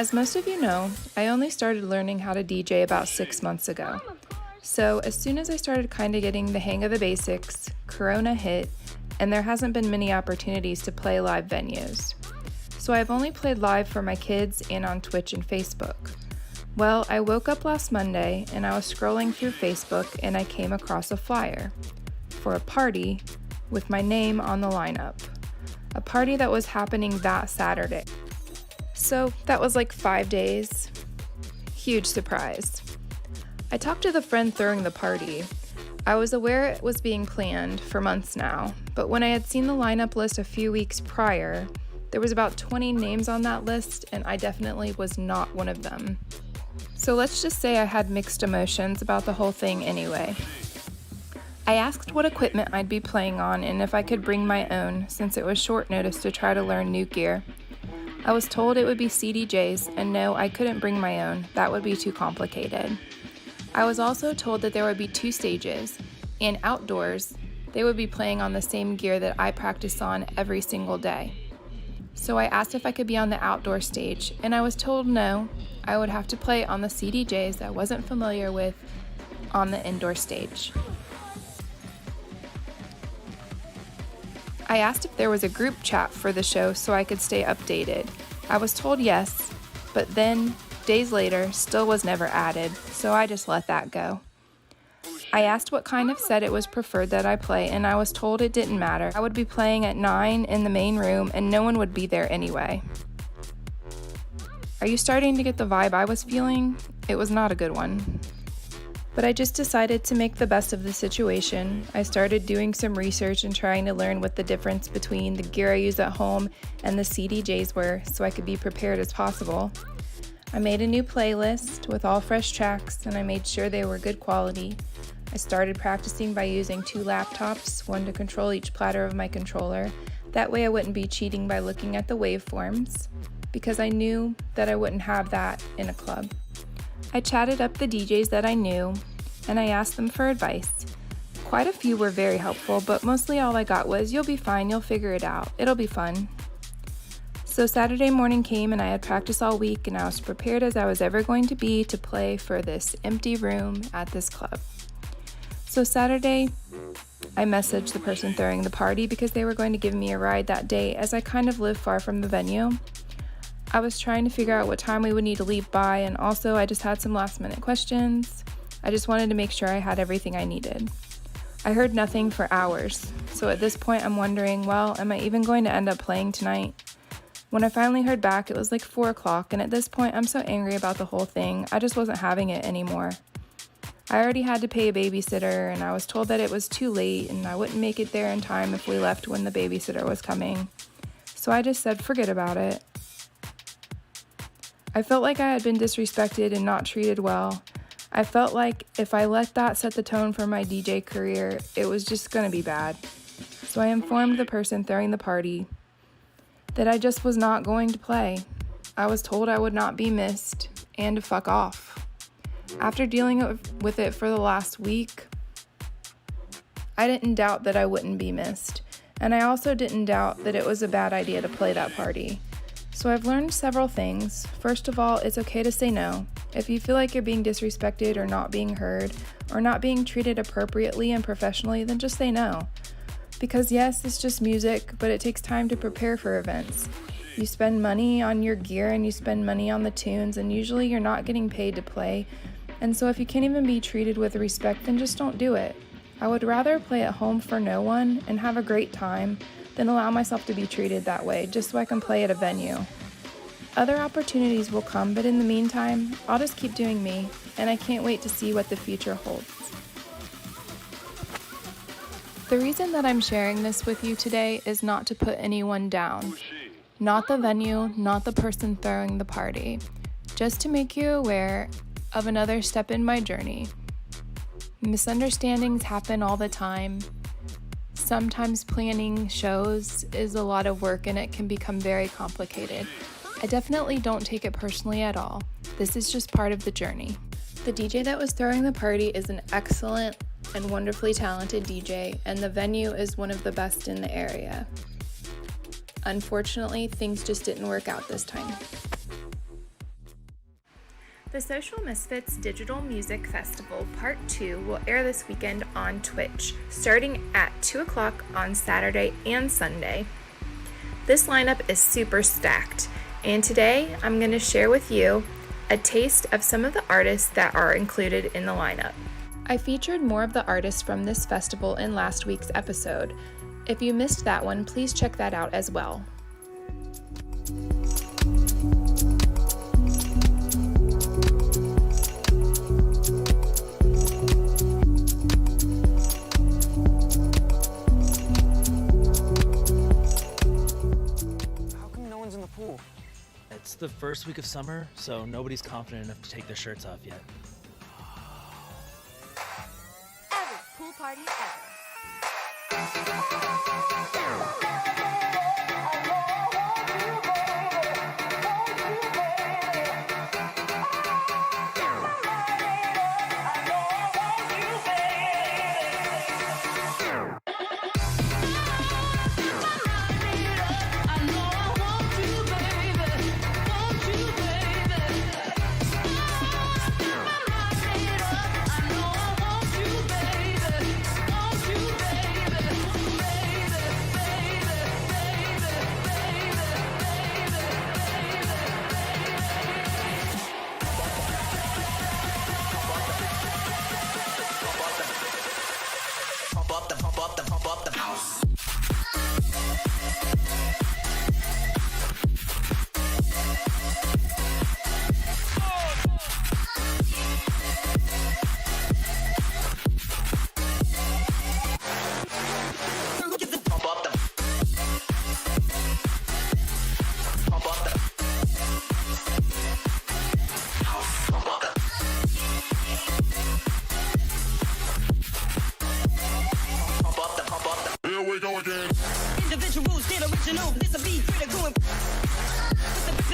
As most of you know, I only started learning how to DJ about 6 months ago. So as soon as I started kind of getting the hang of the basics, Corona hit, and there hasn't been many opportunities to play live venues. So I've only played live for my kids and on Twitch and Facebook. Well, I woke up last Monday and I was scrolling through Facebook and I came across a flyer for a party with my name on the lineup. A party that was happening that Saturday. So that was like 5 days. Huge surprise. I talked to the friend throwing the party. I was aware it was being planned for months now, but when I had seen the lineup list a few weeks prior, there was about 20 names on that list, and I definitely was not one of them. So let's just say I had mixed emotions about the whole thing anyway. I asked what equipment I'd be playing on and if I could bring my own, since it was short notice to try to learn new gear. I was told it would be CDJs, and no, I couldn't bring my own. That would be too complicated. I was also told that there would be 2 stages, and outdoors, they would be playing on the same gear that I practice on every single day. So I asked if I could be on the outdoor stage, and I was told no, I would have to play on the CDJs I wasn't familiar with on the indoor stage. I asked if there was a group chat for the show so I could stay updated. I was told yes, but then, days later, still was never added, so I just let that go. I asked what kind of set it was preferred that I play, and I was told it didn't matter. I would be playing at 9 in the main room, and no one would be there anyway. Are you starting to get the vibe I was feeling? It was not a good one. But I just decided to make the best of the situation. I started doing some research and trying to learn what the difference between the gear I use at home and the CDJs were so I could be prepared as possible. I made a new playlist with all fresh tracks and I made sure they were good quality. I started practicing by using 2 laptops, one to control each platter of my controller. That way I wouldn't be cheating by looking at the waveforms, because I knew that I wouldn't have that in a club. I chatted up the DJs that I knew, and I asked them for advice. Quite a few were very helpful, but mostly all I got was, "You'll be fine, you'll figure it out, it'll be fun." So Saturday morning came and I had practice all week, and I was prepared as I was ever going to be to play for this empty room at this club. So Saturday, I messaged the person throwing the party because they were going to give me a ride that day, as I kind of live far from the venue. I was trying to figure out what time we would need to leave by, and also I just had some last minute questions. I just wanted to make sure I had everything I needed. I heard nothing for hours, so at this point I'm wondering, well, am I even going to end up playing tonight? When I finally heard back, it was like 4 o'clock, and at this point I'm so angry about the whole thing, I just wasn't having it anymore. I already had to pay a babysitter, and I was told that it was too late and I wouldn't make it there in time if we left when the babysitter was coming. So I just said forget about it. I felt like I had been disrespected and not treated well. I felt like if I let that set the tone for my DJ career, it was just going to be bad. So I informed the person throwing the party that I just was not going to play. I was told I would not be missed and to fuck off. After dealing with it for the last week, I didn't doubt that I wouldn't be missed, and I also didn't doubt that it was a bad idea to play that party. So I've learned several things. First of all, it's okay to say no. If you feel like you're being disrespected or not being heard or not being treated appropriately and professionally, then just say no. Because yes, it's just music, but it takes time to prepare for events. You spend money on your gear and you spend money on the tunes, and usually you're not getting paid to play. And so if you can't even be treated with respect, then just don't do it. I would rather play at home for no one and have a great time than allow myself to be treated that way just so I can play at a venue. Other opportunities will come, but in the meantime, I'll just keep doing me, and I can't wait to see what the future holds. The reason that I'm sharing this with you today is not to put anyone down. Not the venue, not the person throwing the party. Just to make you aware of another step in my journey. Misunderstandings happen all the time. Sometimes planning shows is a lot of work and it can become very complicated. I definitely don't take it personally at all. This is just part of the journey. The DJ that was throwing the party is an excellent and wonderfully talented DJ, and the venue is one of the best in the area. Unfortunately, things just didn't work out this time. The Social Misfits Digital Music Festival Part 2 will air this weekend on Twitch, starting at 2 o'clock on Saturday and Sunday. This lineup is super stacked, and today I'm going to share with you a taste of some of the artists that are included in the lineup. I featured more of the artists from this festival in last week's episode. If you missed that one, please check that out as well. It's the first week of summer, so nobody's confident enough to take their shirts off yet. Every pool party ever. Individuals get original, this a beat critical and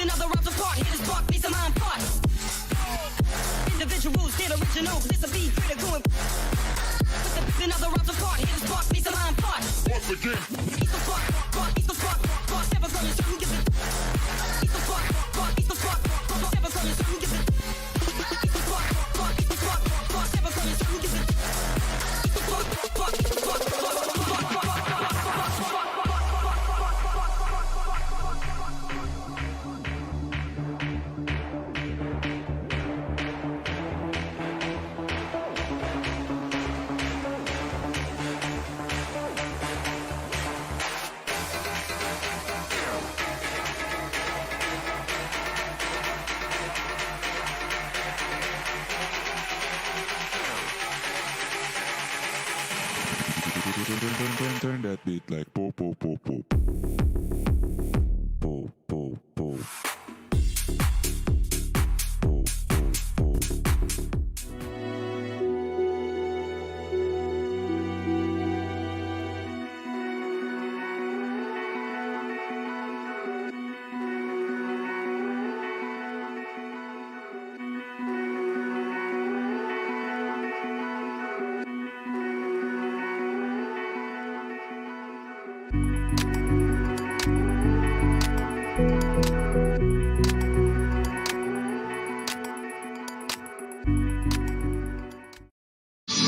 in other rounds apart, hit his block, piece of mind part. Individuals get original, this a beat critical and in other rounds apart, hit his block, piece of mind part. Once again, he's the block, he's the block, never gonna show who gives it. He's the block, he's the block, never gonna show who gives it. He's the block, he's the block, never gonna show who gives it. He's the block, he's the block. Turn that beat like po po po po po po po.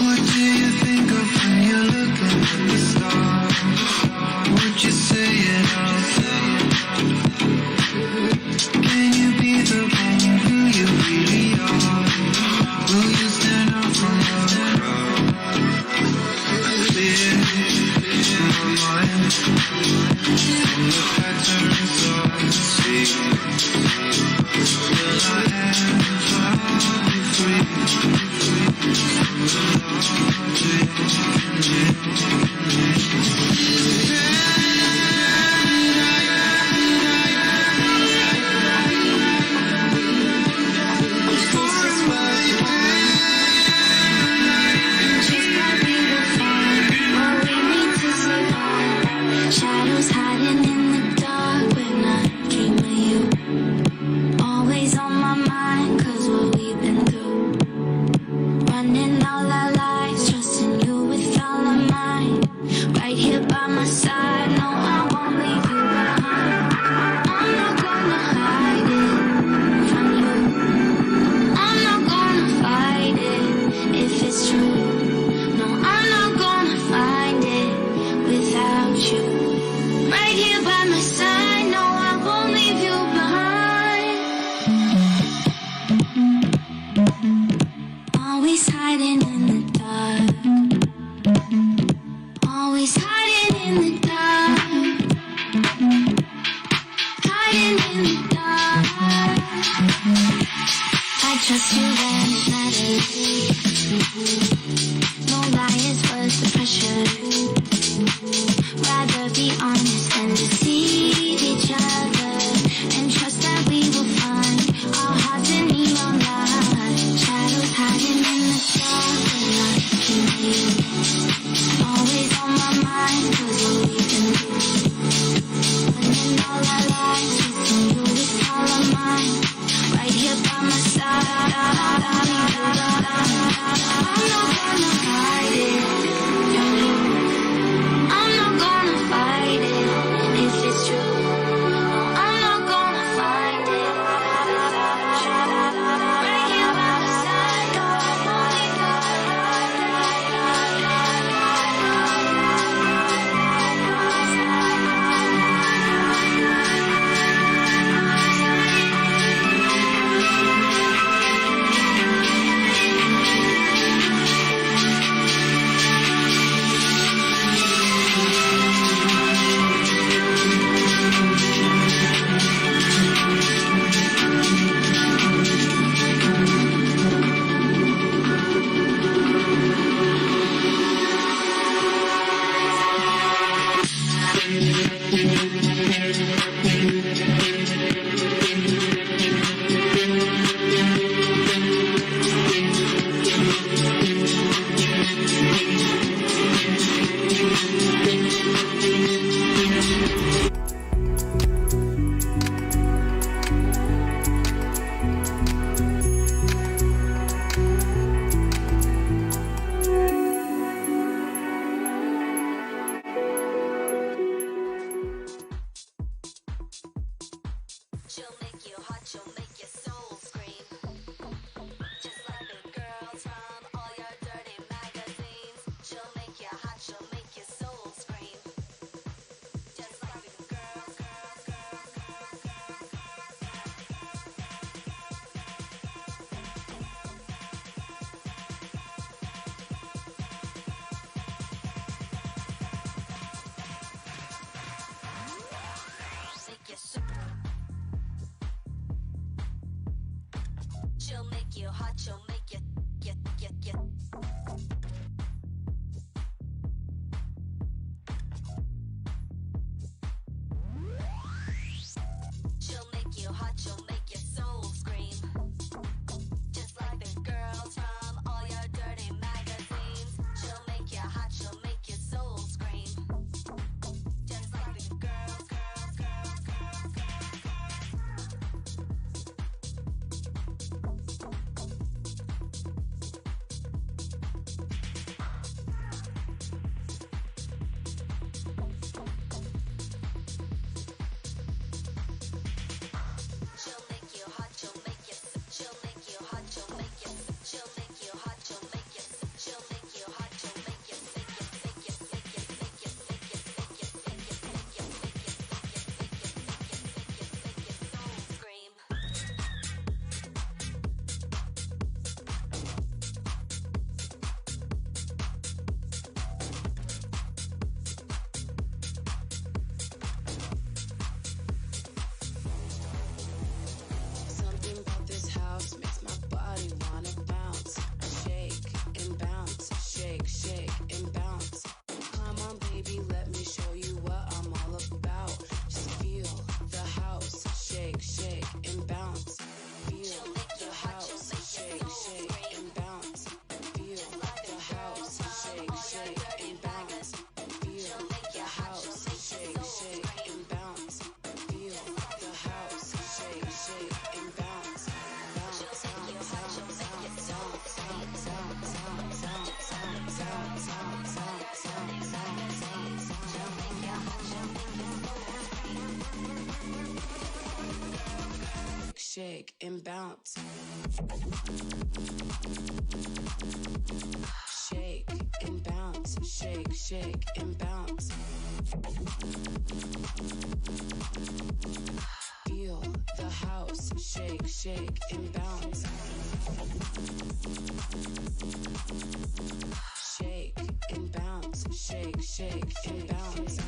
What do you think of when you're looking at the stars? Would you say it out loud? Can you be the one who you really are? Will you stand out from the crowd? Clear my mind from the patterns of the sea. Will I ever be free? Shadows hiding in the dark when I dream of you. Always on my mind, 'cause what we've been through. Running all our lives, trusting you with all of mine. Right here by my side, no, I won't leave you behind. I'm not gonna hide it from you. you. Right here by my side, no, I won't leave you behind. Always hiding in the dark. Always hiding in the dark. Hiding in the dark. I trust you when it matters. No lie is worth the pressure. Rather be honest than deceive each other. And trust that we will find our hearts in neon light. Shadows hiding in the dark and I can hear you. Always on my mind, 'cause what we've been through. And in all our lives, we can do this all of mine. Right here by my side. I'm not gonna hide it from you. I'm not gonna fight it if it's true. I'm not gonna fight it. Right here by my side. She'll make you hot, she'll make your soul scream. Just like the girls from all your dirty magazines. She'll make you hot, she'll make your soul scream. Just like the girls. Make you so. She'll make you hot, she'll make you get. She'll make you hot, she'll make your soul scream. Just like the girls from all your dirty magazines. She'll make you hot, she'll make your soul scream. Just like the girls. She'll make you hot, she'll make you. She'll make you hot, she'll make you. She'll make you hot, she'll make you. She'll make you hot, she'll make you. Scream. Something about this house makes my body wanna bounce. Shake and bounce, shake, shake and bounce. Come on, baby, let me show you what I'm all about. Just feel the house, shake, shake and bounce. Feel the house, shake, shake and bounce. Feel the house, shake, shake and bounce. Feel the house, shake, shake and bounce. Feel the house, shake, shake and bounce. Bounce, bounce, bounce, bounce, bounce, bounce, bounce, bounce, bounce, bounce, bounce, bounce, bounce, bounce, bounce. shake, and bounce. Shake and bounce, shake, shake and bounce. Feel the house, shake, shake and bounce. Shake and bounce, shake, shake and bounce.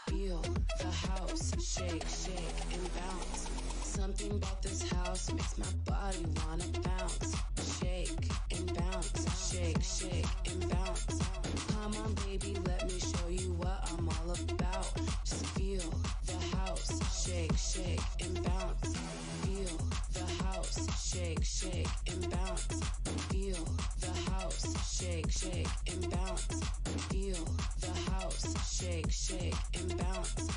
Feel the house, shake, shake and bounce. Something about this house makes my body wanna bounce. Shake and bounce, shake, shake and bounce. Come on, baby, let me show you what I'm all about. Just feel the house, shake, shake and bounce. Feel the house, shake, shake and bounce. Feel the house, shake, shake and bounce. Feel the house, shake, shake and bounce.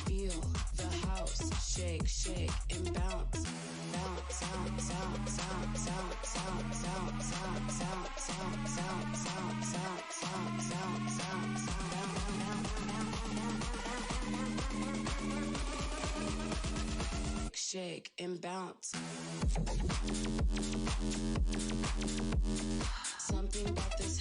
Feel the house, shake, shake and bounce. Bounce, bounce, bounce, bounce, bounce, bounce, bounce, bounce, bounce, bounce, bounce, bounce, bounce, bounce, bounce, bounce. Shake and bounce. Something about this.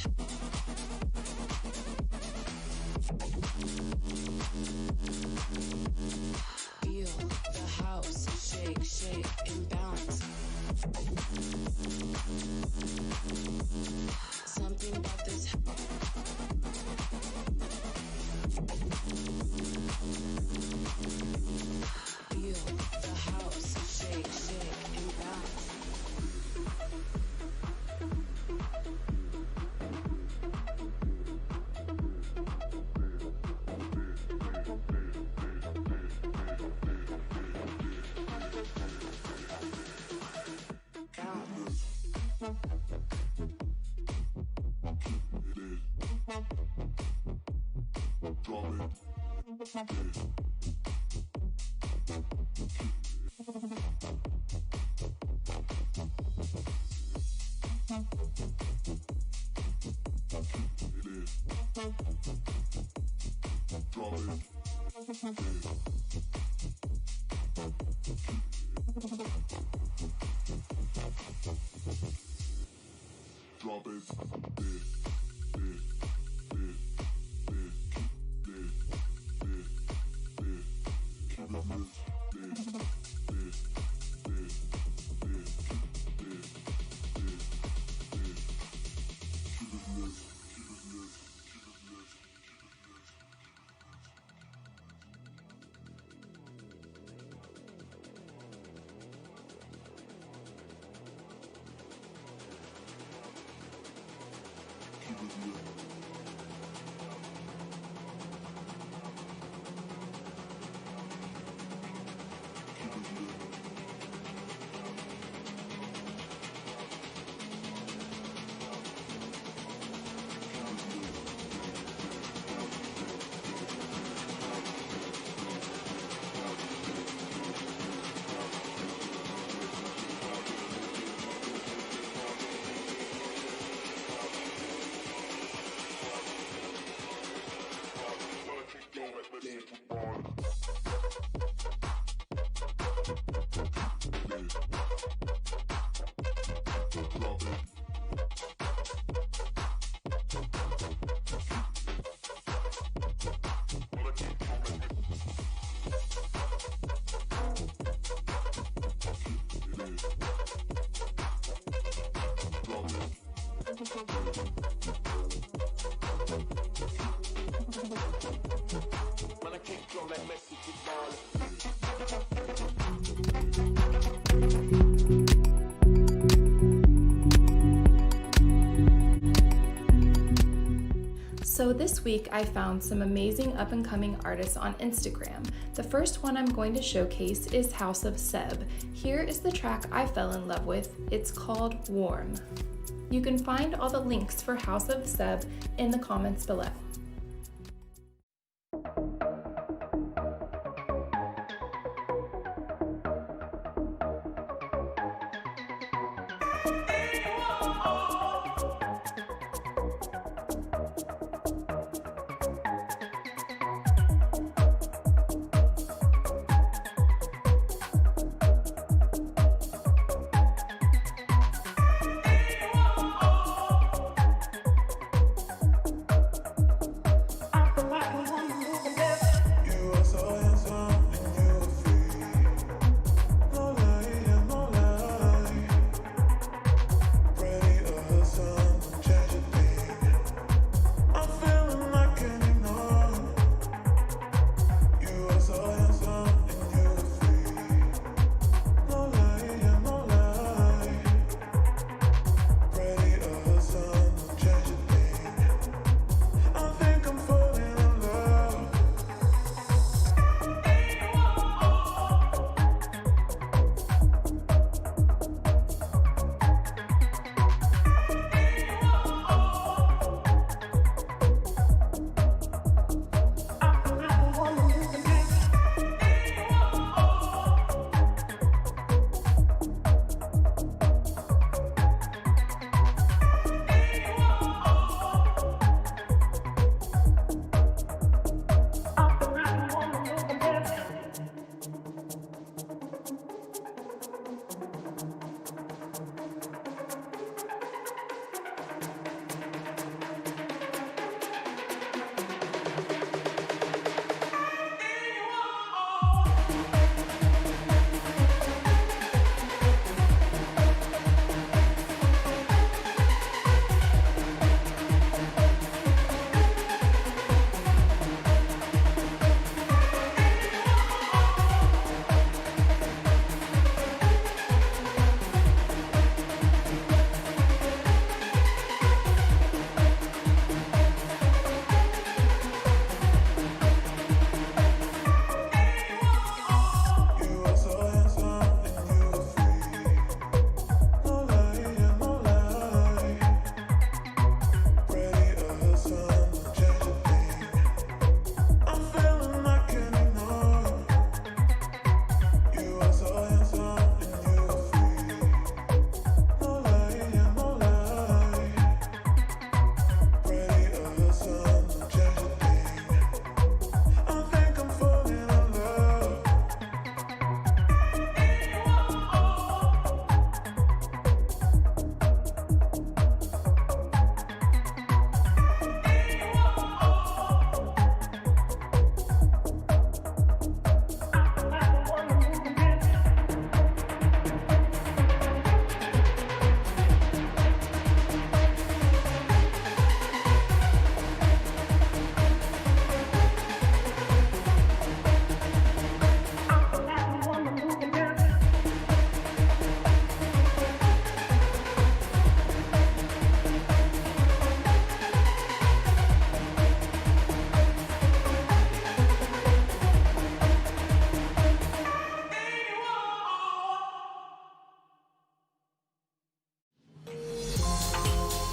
Feel the house, shake, shake and bounce. Something about this. Feel the house, shake, shake and bounce. Drop it. So this week I found some amazing up-and-coming artists on Instagram. The first one I'm going to showcase is House of Seb. Here is the track I fell in love with. It's called Warm. You can find all the links for House of Seb in the comments below.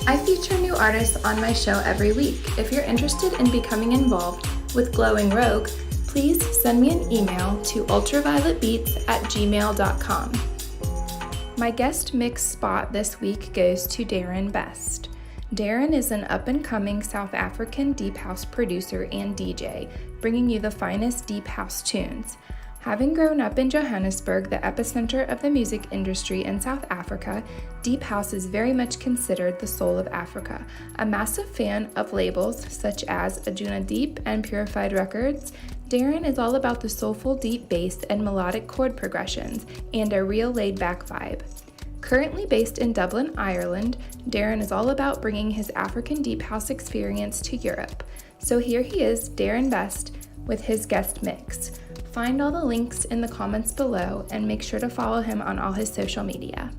I feature new artists on my show every week. If you're interested in becoming involved with Glowing RoGuE, please send me an email to ultravioletbeats@gmail.com. My guest mix spot this week goes to Darren Best. Darren is an up-and-coming South African deep house producer and DJ, bringing you the finest deep house tunes. Having grown up in Johannesburg, the epicenter of the music industry in South Africa, deep house is very much considered the soul of Africa. A massive fan of labels such as Ajuna Deep and Purified Records, Darren is all about the soulful deep bass and melodic chord progressions and a real laid-back vibe. Currently based in Dublin, Ireland, Darren is all about bringing his African deep house experience to Europe. So here he is, Darren Best, with his guest mix. Find all the links in the comments below and make sure to follow him on all his social media.